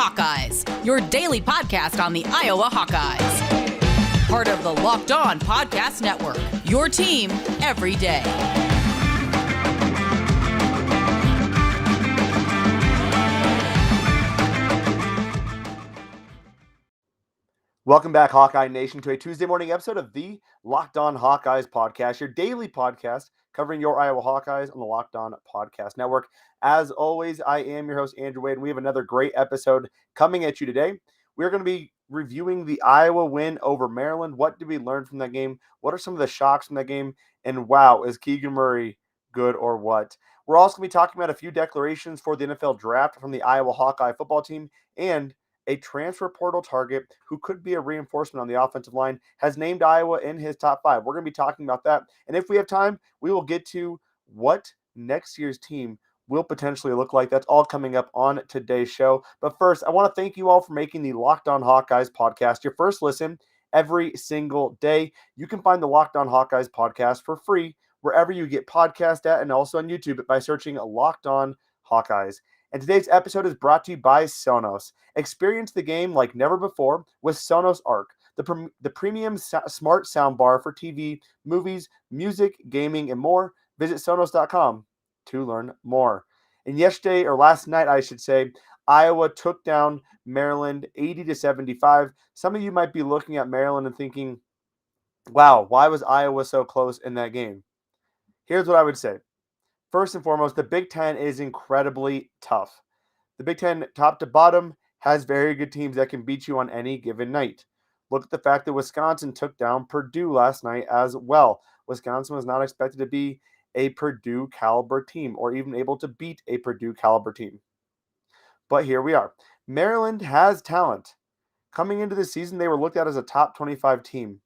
Hawkeyes, your daily podcast on the Iowa Hawkeyes. Part of the Locked On Podcast Network, your team every day. Welcome back, Hawkeye Nation, to a Tuesday morning episode of the Locked On Hawkeyes podcast, your daily podcast covering your Iowa Hawkeyes on the Locked On Podcast Network. As always, I am your host, Andrew Wade, and we have another great episode coming at you today. We're going to be reviewing the Iowa win over Maryland. What did we learn from that game? What are some of the shocks from that game? And wow, is Keagan Murray good or what? We're also going to be talking about a few declarations for the NFL draft from the Iowa Hawkeye football team, and a transfer portal target who could be a reinforcement on the offensive line has named Iowa in his top 5. We're going to be talking about that. And if we have time, we will get to what next year's team will potentially look like. That's all coming up on today's show. But first, I want to thank you all for making the Locked On Hawkeyes podcast your first listen every single day. You can find the Locked On Hawkeyes podcast for free wherever you get podcasts at, and also on YouTube by searching Locked On Hawkeyes. And today's episode is brought to you by Sonos. Experience the game like never before with Sonos Arc, the premium smart soundbar for TV, movies, music, gaming, and more. Visit Sonos.com to learn more. And last night, I should say, Iowa took down Maryland 80-75. Some of you might be looking at Maryland and thinking, wow, why was Iowa so close in that game? Here's what I would say. First and foremost, the Big Ten is incredibly tough. The Big Ten, top to bottom, has very good teams that can beat you on any given night. Look at the fact that Wisconsin took down Purdue last night as well. Wisconsin was not expected to be a Purdue caliber team or even able to beat a Purdue caliber team. But here we are. Maryland has talent. Coming into the season, they were looked at as a top 25 team.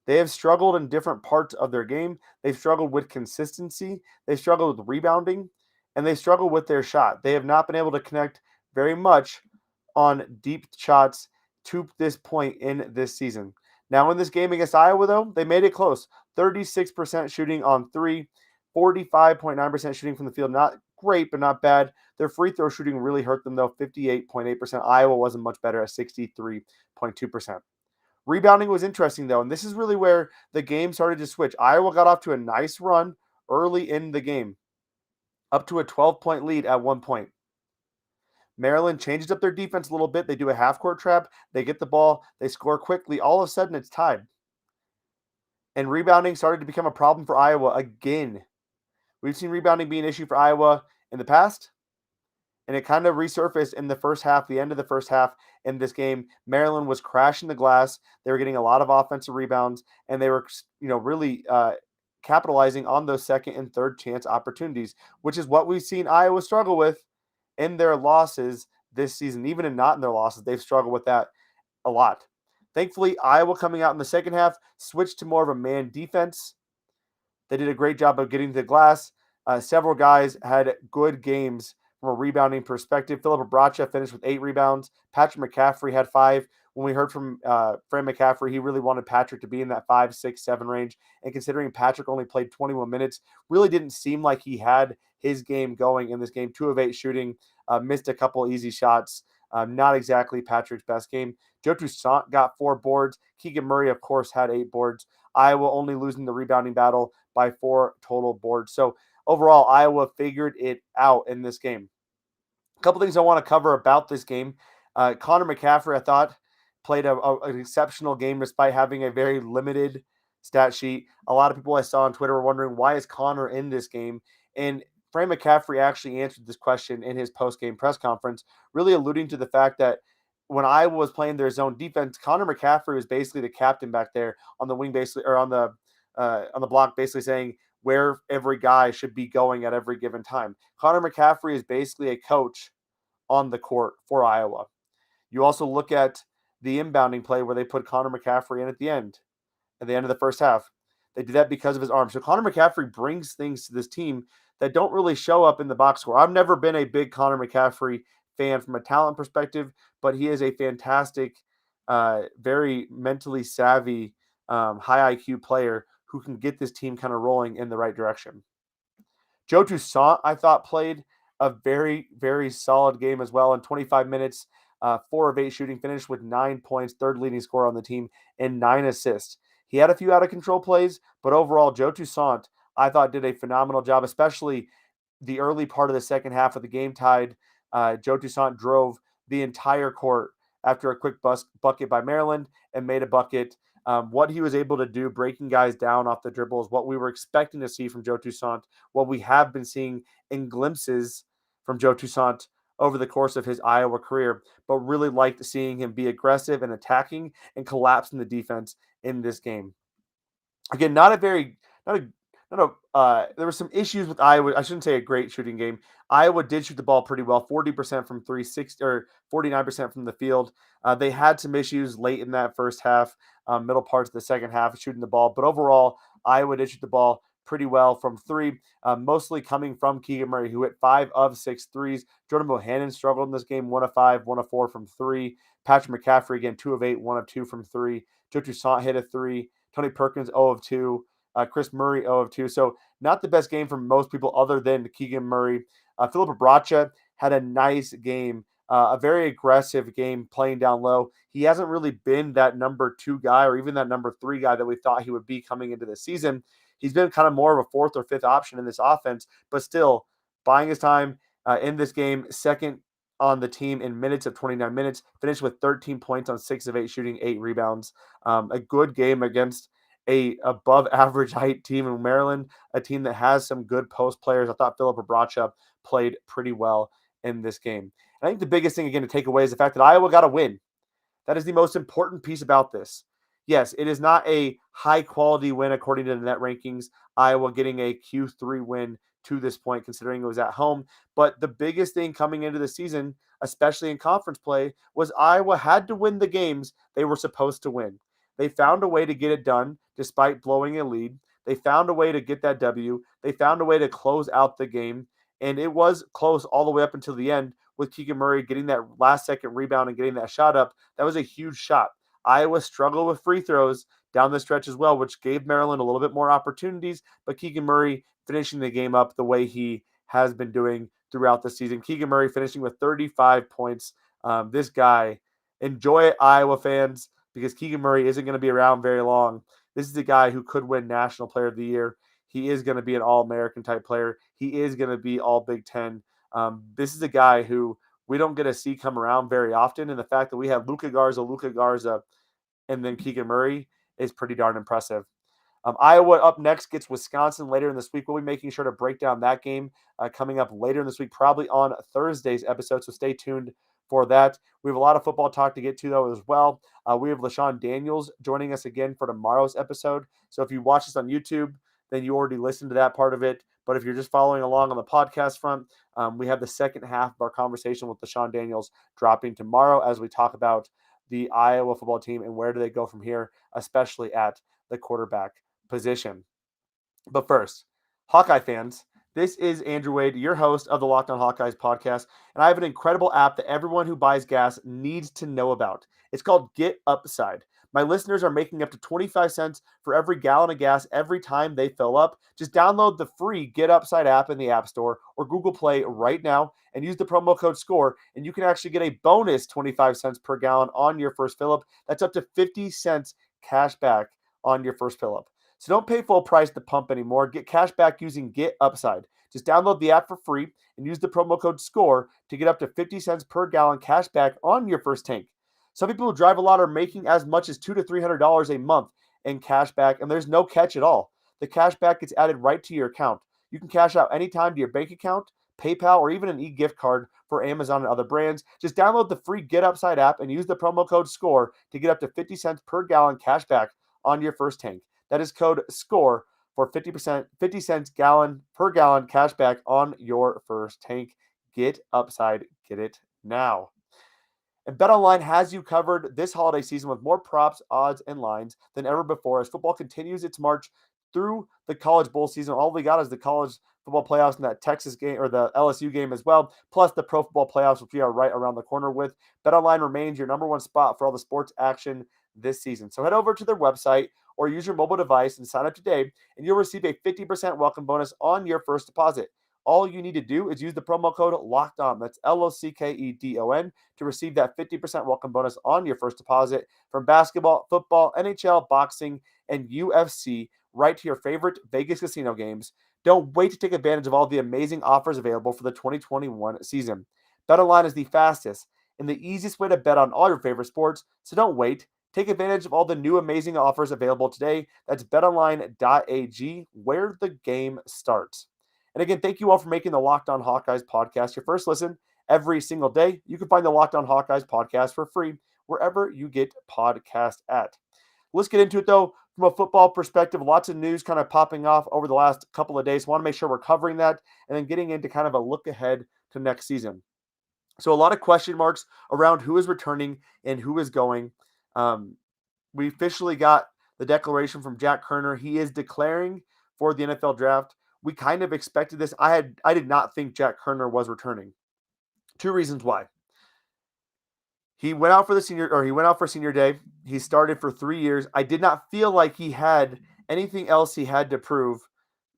They have struggled in different parts of their game. They've struggled with consistency. They've struggled with rebounding, and they struggle with their shot. They have not been able to connect very much on deep shots to this point in this season. Now, in this game against Iowa, though, they made it close. 36% shooting on three, 45.9% shooting from the field. Not great, but not bad. Their free throw shooting really hurt them, though, 58.8%. Iowa wasn't much better at 63.2%. Rebounding was interesting, though, and this is really where the game started to switch. Iowa got off to a nice run early in the game, up to a 12-point lead at one point. Maryland changes up their defense a little bit. They do a half-court trap. They get the ball. They score quickly. All of a sudden, it's tied. And rebounding started to become a problem for Iowa again. We've seen rebounding be an issue for Iowa in the past, and it kind of resurfaced in the first half, the end of the first half in this game. Maryland was crashing the glass. They were getting a lot of offensive rebounds, and they were, really capitalizing on those second and third chance opportunities, which is what we've seen Iowa struggle with in their losses this season. Even in not in their losses, they've struggled with that a lot. Thankfully, Iowa coming out in the second half switched to more of a man defense. They did a great job of getting to the glass. Several guys had good games from a rebounding perspective. Filip Rebraca finished with 8 rebounds. Patrick McCaffrey had 5. When we heard from Fran McCaffrey, he really wanted Patrick to be in that 5, 6, 7 range. And considering Patrick only played 21 minutes, really didn't seem like he had his game going in this game. 2 of 8 shooting, missed a couple easy shots. Not exactly Patrick's best game. Joe Toussaint got 4 boards. Keagan Murray, of course, had 8 boards. Iowa only losing the rebounding battle by 4 total boards. So overall, Iowa figured it out in this game. A couple things I want to cover about this game. Conor McCaffrey, I thought, played an exceptional game despite having a very limited stat sheet. A lot of people I saw on Twitter were wondering, why is Conor in this game? And Fran McCaffrey actually answered this question in his post-game press conference, really alluding to the fact that when Iowa was playing their zone defense, Conor McCaffrey was basically the captain back there on the wing, basically, or on the block, basically saying where every guy should be going at every given time. Conor McCaffrey is basically a coach on the court for Iowa. You also look at the inbounding play where they put Conor McCaffrey in at the end of the first half. They did that because of his arm. So Conor McCaffrey brings things to this team that don't really show up in the box score. I've never been a big Conor McCaffrey fan from a talent perspective, but he is a fantastic, very mentally savvy, high IQ player who can get this team kind of rolling in the right direction. Joe Toussaint, I thought, played a very, very solid game as well. In 25 minutes, 4 of 8 shooting, finished with 9 points, third leading scorer on the team, and 9 assists. He had a few out-of-control plays, but overall, Joe Toussaint, I thought, did a phenomenal job, especially the early part of the second half of the game tied. Joe Toussaint drove the entire court after a quick bucket by Maryland and made a bucket. What he was able to do, breaking guys down off the dribble, is what we were expecting to see from Joe Toussaint, what we have been seeing in glimpses from Joe Toussaint over the course of his Iowa career, but really liked seeing him be aggressive and attacking and collapsing the defense in this game. Again, not a there were some issues with Iowa. I shouldn't say a great shooting game. Iowa did shoot the ball pretty well, 40% from 360 or 49% from the field. They had some issues late in that first half, middle parts of the second half shooting the ball, but overall, Iowa did shoot the ball pretty well from three, mostly coming from Keagan Murray, who hit 5 of 6 threes. Jordan Bohannon struggled in this game, 1 of 5, 1 of 4 from three. Patrick McCaffrey, again, 2 of 8, 1 of 2 from three. Joe Toussaint hit a three. Tony Perkins, 0 of 2. Chris Murray, 0 of 2. So not the best game from most people other than Keagan Murray. Filip Rebraca had a nice game, a very aggressive game playing down low. He hasn't really been that number 2 guy or even that number 3 guy that we thought he would be coming into the season. He's been kind of more of a 4th or 5th option in this offense, but still buying his time in this game, second on the team in minutes of 29 minutes, finished with 13 points on 6 of 8 shooting, 8 rebounds. A good game against a above average height team in Maryland, a team that has some good post players. I thought Filip Rebraca played pretty well in this game. And I think the biggest thing, again, to take away is the fact that Iowa got a win. That is the most important piece about this. Yes, it is not a high-quality win according to the net rankings. Iowa getting a Q3 win to this point, considering it was at home. But the biggest thing coming into the season, especially in conference play, was Iowa had to win the games they were supposed to win. They found a way to get it done despite blowing a lead. They found a way to get that W. They found a way to close out the game. And it was close all the way up until the end with Keagan Murray getting that last-second rebound and getting that shot up. That was a huge shot. Iowa struggled with free throws down the stretch as well, which gave Maryland a little bit more opportunities, but Keagan Murray finishing the game up the way he has been doing throughout the season. Keagan Murray finishing with 35 points. This guy, enjoy it, Iowa fans, because Keagan Murray isn't going to be around very long. This is a guy who could win National Player of the Year. He is going to be an All-American type player. He is going to be All Big Ten. This is a guy who we don't get to see come around very often, and the fact that we have Luka Garza, and then Keagan Murray is pretty darn impressive. Iowa up next gets Wisconsin later in this week. We'll be making sure to break down that game coming up later in this week, probably on Thursday's episode, so stay tuned for that. We have a lot of football talk to get to, though, as well. We have LaShawn Daniels joining us again for tomorrow's episode. So if you watch this on YouTube, then you already listened to that part of it. But if you're just following along on the podcast front, we have the second half of our conversation with LaShawn Daniels dropping tomorrow as we talk about the Iowa football team and where do they go from here, especially at the quarterback position. But first, Hawkeye fans, this is Andrew Wade, your host of the Locked On Hawkeyes podcast, and I have an incredible app that everyone who buys gas needs to know about. It's called Get Upside. My listeners are making up to 25 cents for every gallon of gas every time they fill up. Just download the free Get Upside app in the App Store or Google Play right now and use the promo code SCORE, and you can actually get a bonus 25 cents per gallon on your first fill-up. That's up to 50 cents cash back on your first fill-up. So don't pay full price at the pump anymore. Get cash back using Get Upside. Just download the app for free and use the promo code SCORE to get up to 50 cents per gallon cash back on your first tank. Some people who drive a lot are making as much as $200 to $300 a month in cash back, and there's no catch at all. The cash back gets added right to your account. You can cash out anytime to your bank account, PayPal, or even an e-gift card for Amazon and other brands. Just download the free Get Upside app and use the promo code SCORE to get up to 50 cents per gallon cash back on your first tank. That is code SCORE for 50 cents per gallon cash back on your first tank. Get Upside. Get it now. And BetOnline has you covered this holiday season with more props, odds, and lines than ever before as football continues its march through the college bowl season. All we got is the college football playoffs and that Texas game or the LSU game as well, plus the pro football playoffs, which we are right around the corner with. BetOnline remains your number one spot for all the sports action this season. So head over to their website or use your mobile device and sign up today, and you'll receive a 50% welcome bonus on your first deposit. all you need to do is use the promo code LOCKEDON. That's LOCKEDON to receive that 50% welcome bonus on your first deposit from basketball, football, NHL, boxing, and UFC right to your favorite Vegas casino games. Don't wait to take advantage of all the amazing offers available for the 2021 season. BetOnline is the fastest and the easiest way to bet on all your favorite sports, so don't wait. Take advantage of all the new amazing offers available today. That's betonline.ag, where the game starts. And again, thank you all for making the Locked On Hawkeyes podcast your first listen every single day. You can find the Locked On Hawkeyes podcast for free wherever you get podcasts at. Let's get into it, though, from a football perspective. Lots of news kind of popping off over the last couple of days. Want to make sure we're covering that and then getting into kind of a look ahead to next season. So a lot of question marks around who is returning and who is going. We officially got the declaration from Jack Koerner. He is declaring for the NFL draft. We kind of expected this. I did not think Jack Koerner was returning. Two reasons why. He went out for senior day. He started for 3 years. I did not feel like he had anything else he had to prove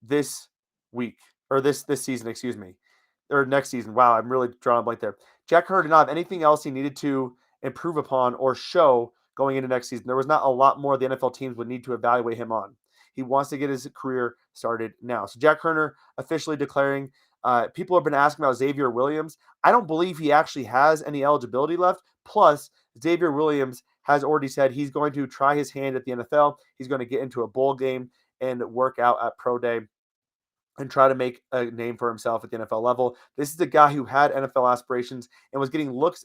this week or this season, excuse me, or next season. Wow, I'm really drawing a blank there. Jack Koerner did not have anything else he needed to improve upon or show going into next season. There was not a lot more the NFL teams would need to evaluate him on. He wants to get his career started now. So Jack Koerner officially declaring. People have been asking about Xavier Williams. I don't believe he actually has any eligibility left. Plus, Xavier Williams has already said he's going to try his hand at the NFL. He's going to get into a bowl game and work out at Pro Day and try to make a name for himself at the NFL level. This is a guy who had NFL aspirations and was getting looks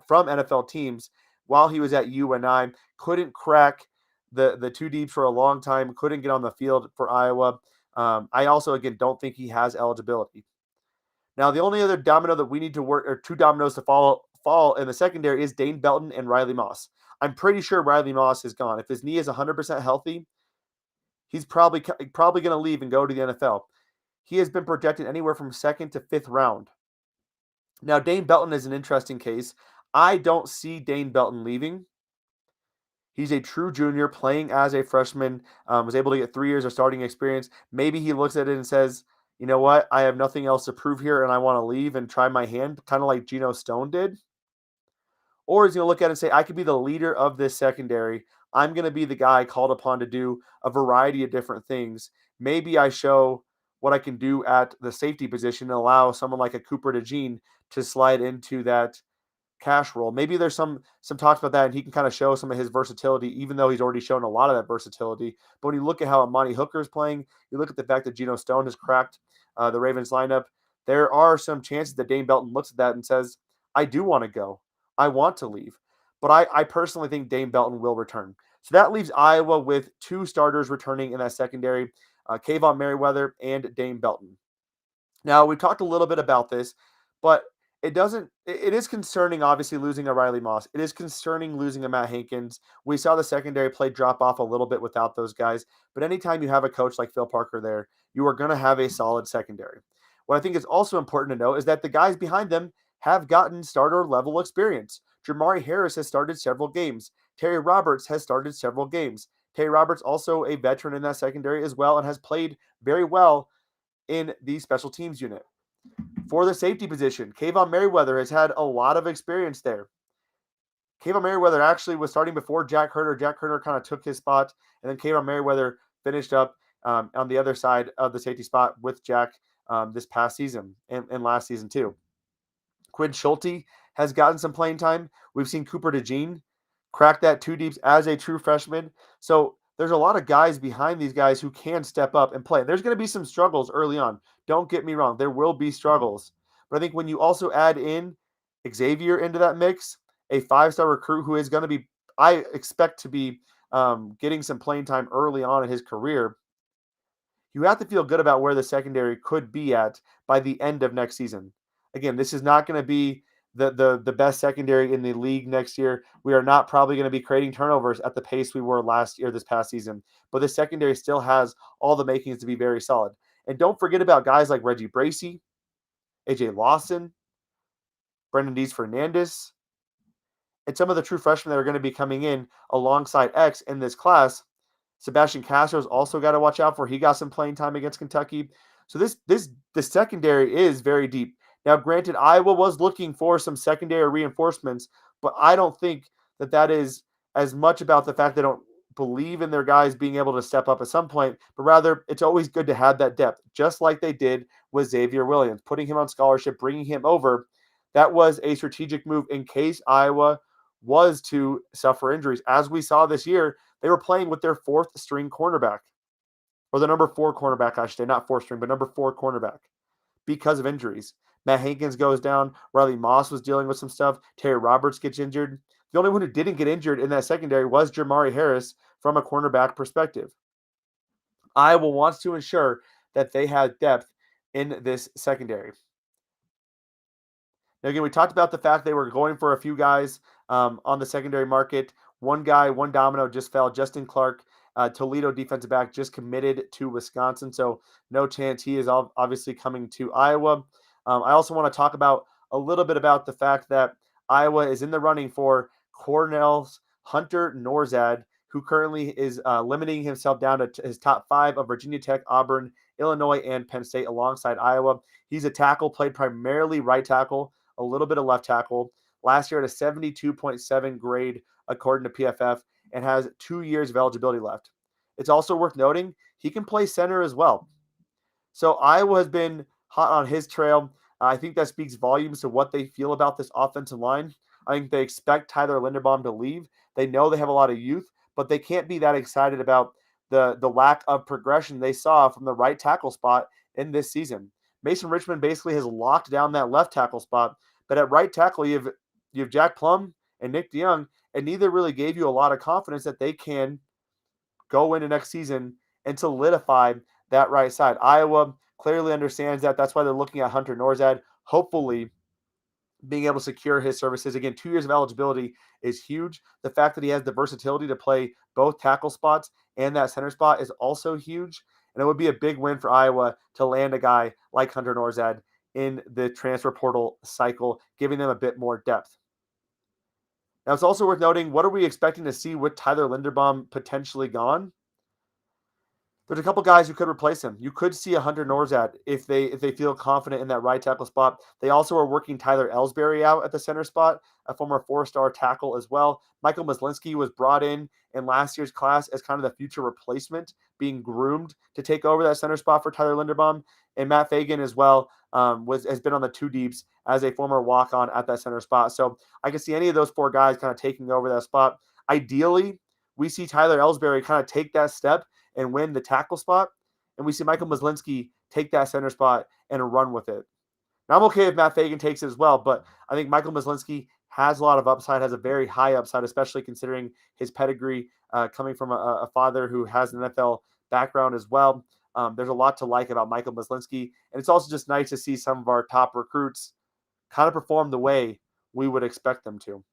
from NFL teams while he was at UNI. Couldn't crack the two deeps for a long time. Couldn't get on the field for Iowa. I also, again, don't think he has eligibility. Now, the only other domino that we need to work, or two dominoes to fall in the secondary, is Dane Belton and Riley Moss. I'm pretty sure Riley Moss is gone. If his knee is 100% healthy, he's probably going to leave and go to the NFL. He has been projected anywhere from 2nd to 5th round. Now, Dane Belton is an interesting case. I don't see Dane Belton leaving. He's a true junior playing as a freshman, was able to get 3 years of starting experience. Maybe he looks at it and says, you know what, I have nothing else to prove here and I want to leave and try my hand, kind of like Geno Stone did. Or he's going to look at it and say, I could be the leader of this secondary. I'm going to be the guy called upon to do a variety of different things. Maybe I show what I can do at the safety position and allow someone like a Cooper DeJean to slide into that cash role. Maybe there's some talks about that and he can kind of show some of his versatility, even though he's already shown a lot of that versatility. But when you look at how Amani Hooker is playing, you look at the fact that Geno Stone has cracked the Ravens lineup, there are some chances that Dane Belton looks at that and says, I do want to go. I want to leave. But I personally think Dane Belton will return. So that leaves Iowa with 2 starters returning in that secondary, Keagan Murray and Dane Belton. Now, we talked a little bit about this, but it is concerning, obviously, losing a Riley Moss. It is concerning losing a Matt Hankins. We saw the secondary play drop off a little bit without those guys. But anytime you have a coach like Phil Parker there, you are going to have a solid secondary. What I think is also important to note is that the guys behind them have gotten starter level experience. Jamari Harris has started several games. Terry Roberts has started several games. Terry Roberts also a veteran in that secondary as well and has played very well in the special teams unit. For the safety position, Keagan Murray has had a lot of experience there. Keagan Murray actually was starting before Jack Koerner. Jack Koerner kind of took his spot, and then Keagan Murray finished up on the other side of the safety spot with Jack this past season and last season too. Quinn Schulte has gotten some playing time. We've seen Cooper DeJean crack that 2 deeps as a true freshman. So there's a lot of guys behind these guys who can step up and play. There's going to be some struggles early on. Don't get me wrong. There will be struggles. But I think when you also add in Xavier into that mix, a 5-star recruit who is going to be, I expect to be getting some playing time early on in his career, you have to feel good about where the secondary could be at by the end of next season. Again, this is not going to be the best secondary in the league next year. We are not probably going to be creating turnovers at the pace we were this past season. But the secondary still has all the makings to be very solid. And don't forget about guys like Reggie Bracey, AJ Lawson, Brendan Dees Fernandez, and some of the true freshmen that are going to be coming in alongside X in this class. Sebastian Castro's also got to watch out for. He got some playing time against Kentucky. So the secondary is very deep. Now, granted, Iowa was looking for some secondary reinforcements, but I don't think that is as much about the fact they don't believe in their guys being able to step up at some point, but rather it's always good to have that depth, just like they did with Xavier Williams, putting him on scholarship, bringing him over. That was a strategic move in case Iowa was to suffer injuries. As we saw this year, they were playing with their fourth string cornerback, or the number 4 cornerback, I should say, not 4 string, but number 4 cornerback because of injuries. Matt Hankins goes down. Riley Moss was dealing with some stuff. Terry Roberts gets injured. The only one who didn't get injured in that secondary was Jamari Harris from a cornerback perspective. Iowa wants to ensure that they have depth in this secondary. Now, again, we talked about the fact they were going for a few guys on the secondary market. One guy, one domino just fell. Justin Clark, Toledo defensive back, just committed to Wisconsin. So no chance he is obviously coming to Iowa. I also want to talk about a little bit about the fact that Iowa is in the running for Cornell's Hunter Norzad, who currently is limiting himself down to his top 5 of Virginia Tech, Auburn, Illinois, and Penn State alongside Iowa. He's a tackle, played primarily right tackle, a little bit of left tackle. Last year at a 72.7 grade according to PFF, and has 2 years of eligibility left. It's also worth noting he can play center as well. So Iowa has been hot on his trail. I think that speaks volumes to what they feel about this offensive line. I think they expect Tyler Linderbaum to leave. They know they have a lot of youth, but they can't be that excited about the lack of progression they saw from the right tackle spot in this season. Mason Richmond basically has locked down that left tackle spot, but at right tackle you have Jack Plum and Nick DeYoung, and neither really gave you a lot of confidence that they can go into next season and solidify that right side. Iowa clearly understands that. That's why they're looking at Hunter Norzad, hopefully being able to secure his services. Again, 2 years of eligibility is huge. The fact that he has the versatility to play both tackle spots and that center spot is also huge. And it would be a big win for Iowa to land a guy like Hunter Norzad in the transfer portal cycle, giving them a bit more depth. Now, it's also worth noting, what are we expecting to see with Tyler Linderbaum potentially gone? There's a couple guys who could replace him. You could see a Hunter Norzad if they feel confident in that right tackle spot. They also are working Tyler Ellsbury out at the center spot, a former 4-star tackle as well. Michael Myslinski was brought in last year's class as kind of the future replacement, being groomed to take over that center spot for Tyler Linderbaum. And Matt Fagan as well has been on the 2 deeps as a former walk-on at that center spot. So I can see any of those 4 guys kind of taking over that spot. Ideally, we see Tyler Ellsbury kind of take that step and win the tackle spot, and we see Michael Myslinski take that center spot and run with it. Now, I'm okay if Matt Fagan takes it as well, but I think Michael Myslinski has a lot of upside, has a very high upside, especially considering his pedigree coming from a father who has an NFL background as well. There's a lot to like about Michael Myslinski, and it's also just nice to see some of our top recruits kind of perform the way we would expect them to.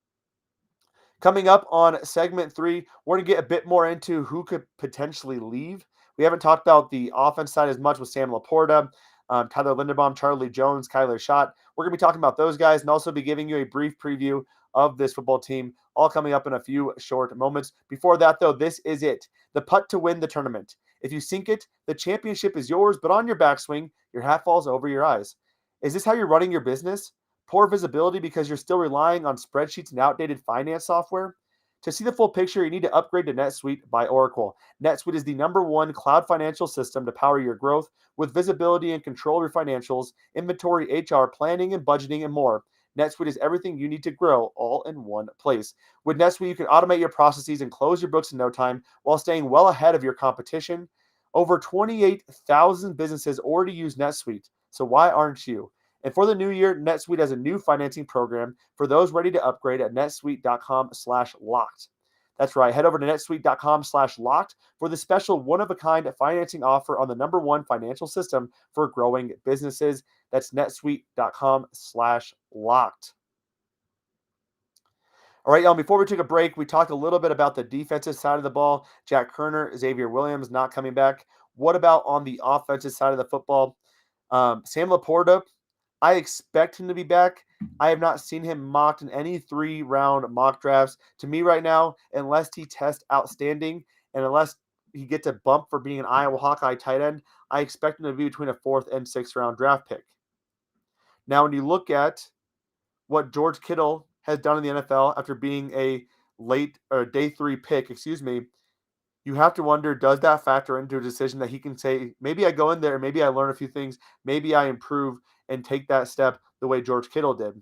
Coming up on segment 3, we're going to get a bit more into who could potentially leave. We haven't talked about the offense side as much with Sam Laporta, Tyler Linderbaum, Charlie Jones, Kyler Schott. We're going to be talking about those guys and also be giving you a brief preview of this football team, all coming up in a few short moments. Before that, though, this is it. The putt to win the tournament. If you sink it, the championship is yours, but on your backswing, your hat falls over your eyes. Is this how you're running your business? Poor visibility because you're still relying on spreadsheets and outdated finance software? To see the full picture, you need to upgrade to NetSuite by Oracle. NetSuite is the #1 cloud financial system to power your growth with visibility and control of your financials, inventory, HR, planning, and budgeting, and more. NetSuite is everything you need to grow all in one place. With NetSuite, you can automate your processes and close your books in no time while staying well ahead of your competition. Over 28,000 businesses already use NetSuite, so why aren't you? And for the new year, NetSuite has a new financing program for those ready to upgrade at netsuite.com/locked. That's right. Head over to netsuite.com/locked for the special one-of-a-kind financing offer on the #1 financial system for growing businesses. That's netsuite.com/locked. All right, y'all, before we take a break, we talked a little bit about the defensive side of the ball. Jack Koerner, Xavier Williams not coming back. What about on the offensive side of the football? Sam Laporta, I expect him to be back. I have not seen him mocked in any 3-round mock drafts. To me right now, unless he tests outstanding and unless he gets a bump for being an Iowa Hawkeye tight end, I expect him to be between a 4th and 6th round draft pick. Now, when you look at what George Kittle has done in the NFL after being a day 3 pick, you have to wonder, does that factor into a decision that he can say, maybe I go in there, maybe I learn a few things, maybe I improve and take that step the way George Kittle did.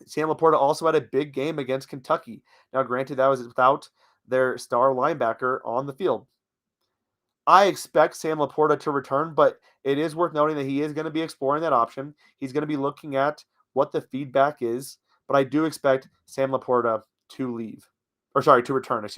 Sam Laporta also had a big game against Kentucky. Now, granted, that was without their star linebacker on the field. I expect Sam Laporta to return, but it is worth noting that he is going to be exploring that option. He's going to be looking at what the feedback is, but I do expect Sam Laporta to return,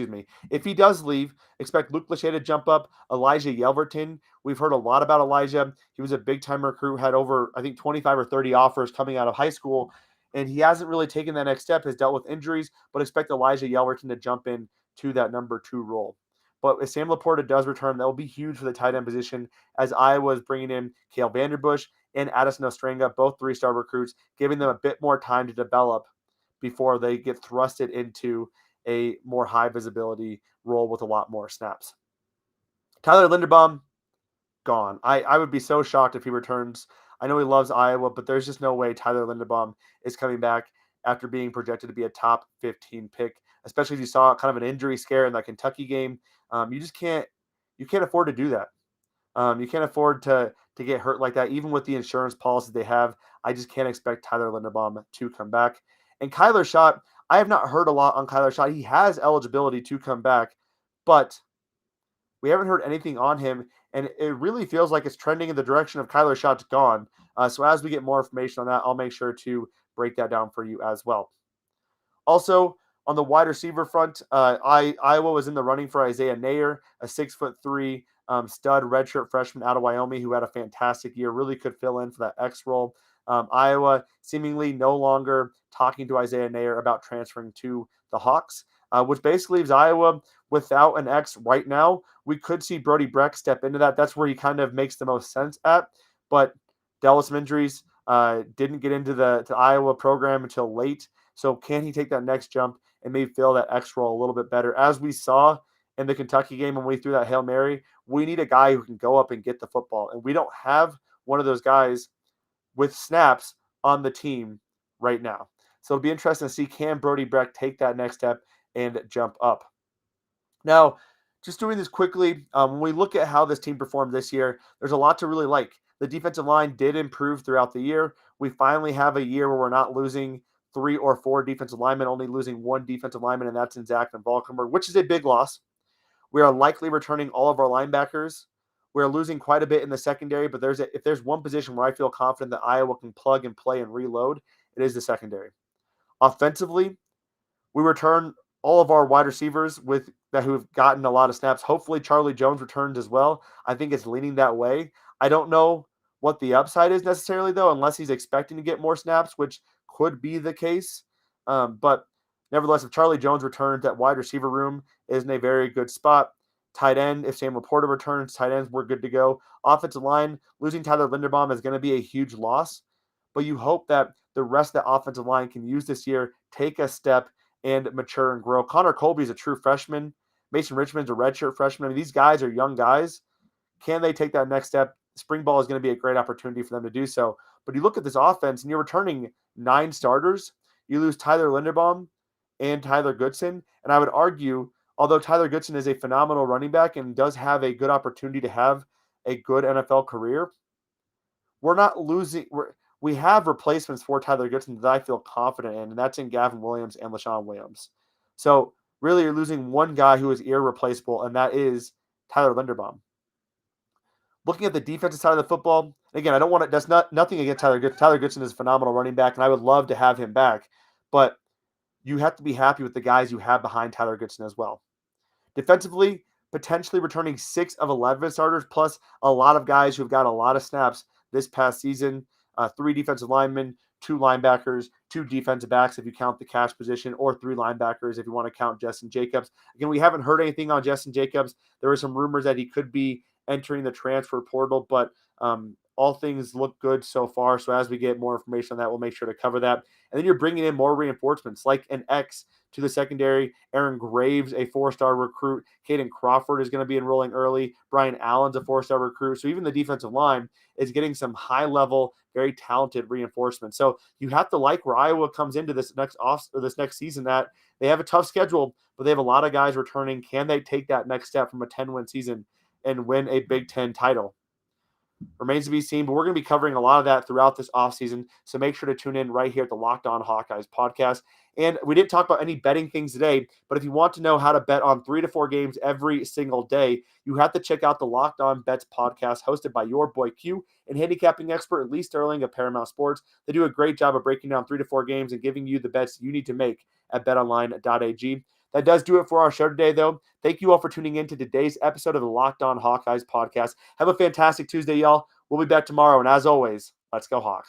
If he does leave, expect Luke Lachey to jump up, Elijah Yelverton. We've heard a lot about Elijah. He was a big-time recruit, had over, I think, 25 or 30 offers coming out of high school, and he hasn't really taken that next step, has dealt with injuries, but expect Elijah Yelverton to jump in to that number 2 role. But if Sam Laporta does return, that will be huge for the tight end position, as Iowa is bringing in Cale Vanderbush and Addison Ostrenga, both 3-star recruits, giving them a bit more time to develop before they get thrusted into a more high visibility role with a lot more snaps. Tyler Linderbaum, gone. I would be so shocked if he returns. I know he loves Iowa, but there's just no way Tyler Linderbaum is coming back after being projected to be a top 15 pick, especially if you saw kind of an injury scare in that Kentucky game. You can't afford to do that. You can't afford to get hurt like that, even with the insurance policy they have. I just can't expect Tyler Linderbaum to come back. And Kyler Schott, I have not heard a lot on Kyler Schott. He has eligibility to come back, but we haven't heard anything on him, and it really feels like it's trending in the direction of Kyler Schott's gone. So as we get more information on that, I'll make sure to break that down for you as well. Also, on the wide receiver front, Iowa was in the running for Isaiah Nayer, a 6'3" stud redshirt freshman out of Wyoming who had a fantastic year, really could fill in for that X role. Iowa seemingly no longer talking to Isaiah Nayer about transferring to the Hawks, which basically leaves Iowa without an X right now. We could see Brody Breck step into that. That's where he kind of makes the most sense at, but dealt with some injuries, didn't get into the Iowa program until late. So can he take that next jump and maybe fill that X role a little bit better? As we saw in the Kentucky game when we threw that Hail Mary, we need a guy who can go up and get the football. And we don't have one of those guys with snaps on the team right now. So it'll be interesting to see, can Brody Breck take that next step and jump up? Now, just doing this quickly, when we look at how this team performed this year, there's a lot to really like. The defensive line did improve throughout the year. We finally have a year where we're not losing 3 or 4 defensive linemen, only losing 1 defensive lineman, and that's in Zach Van Valkenburg, which is a big loss. We are likely returning all of our linebackers. We're losing quite a bit in the secondary, but if there's one position where I feel confident that Iowa can plug and play and reload, it is the secondary. Offensively, we return all of our wide receivers who have gotten a lot of snaps. Hopefully Charlie Jones returns as well. I think it's leaning that way. I don't know what the upside is necessarily, though, unless he's expecting to get more snaps, which could be the case. But nevertheless, if Charlie Jones returns, that wide receiver room is in a very good spot. Tight end, if Sam Laporta returns, tight ends, we're good to go. Offensive line, losing Tyler Linderbaum is going to be a huge loss, but you hope that the rest of the offensive line can use this year, take a step, and mature and grow. Connor Colby is a true freshman. Mason Richmond's a redshirt freshman. I mean, these guys are young guys. Can they take that next step? Spring ball is going to be a great opportunity for them to do so. But you look at this offense, and you're returning 9 starters. You lose Tyler Linderbaum and Tyler Goodson. And I would argue, although Tyler Goodson is a phenomenal running back and does have a good opportunity to have a good NFL career, we're not losing. We have replacements for Tyler Goodson that I feel confident in, and that's in Gavin Williams and LaShawn Williams. So really, you're losing one guy who is irreplaceable, and that is Tyler Linderbaum. Looking at the defensive side of the football, again, I don't want to. That's nothing against Tyler Goodson. Tyler Goodson is a phenomenal running back, and I would love to have him back. But you have to be happy with the guys you have behind Tyler Goodson as well. Defensively, potentially returning 6 of 11 starters, plus a lot of guys who have got a lot of snaps this past season. 3 defensive linemen, 2 linebackers, 2 defensive backs if you count the cash position, or 3 linebackers if you want to count Justin Jacobs. Again, we haven't heard anything on Justin Jacobs. There were some rumors that he could be entering the transfer portal, but all things look good so far. So as we get more information on that, we'll make sure to cover that. And then you're bringing in more reinforcements like an X to the secondary. Aaron Graves, a 4-star recruit. Caden Crawford is going to be enrolling early. Brian Allen's a 4-star recruit. So even the defensive line is getting some high-level, very talented reinforcements. So you have to like where Iowa comes into this next season, that they have a tough schedule, but they have a lot of guys returning. Can they take that next step from a 10-win season and win a Big Ten title? Remains to be seen, but we're going to be covering a lot of that throughout this offseason. So make sure to tune in right here at the Locked On Hawkeyes podcast. And we didn't talk about any betting things today, but if you want to know how to bet on 3 to 4 games every single day, you have to check out the Locked On Bets podcast hosted by your boy Q and handicapping expert Lee Sterling of Paramount Sports. They do a great job of breaking down 3 to 4 games and giving you the bets you need to make at betonline.ag. That does do it for our show today, though. Thank you all for tuning in to today's episode of the Locked On Hawkeyes podcast. Have a fantastic Tuesday, y'all. We'll be back tomorrow, and as always, let's go Hawks.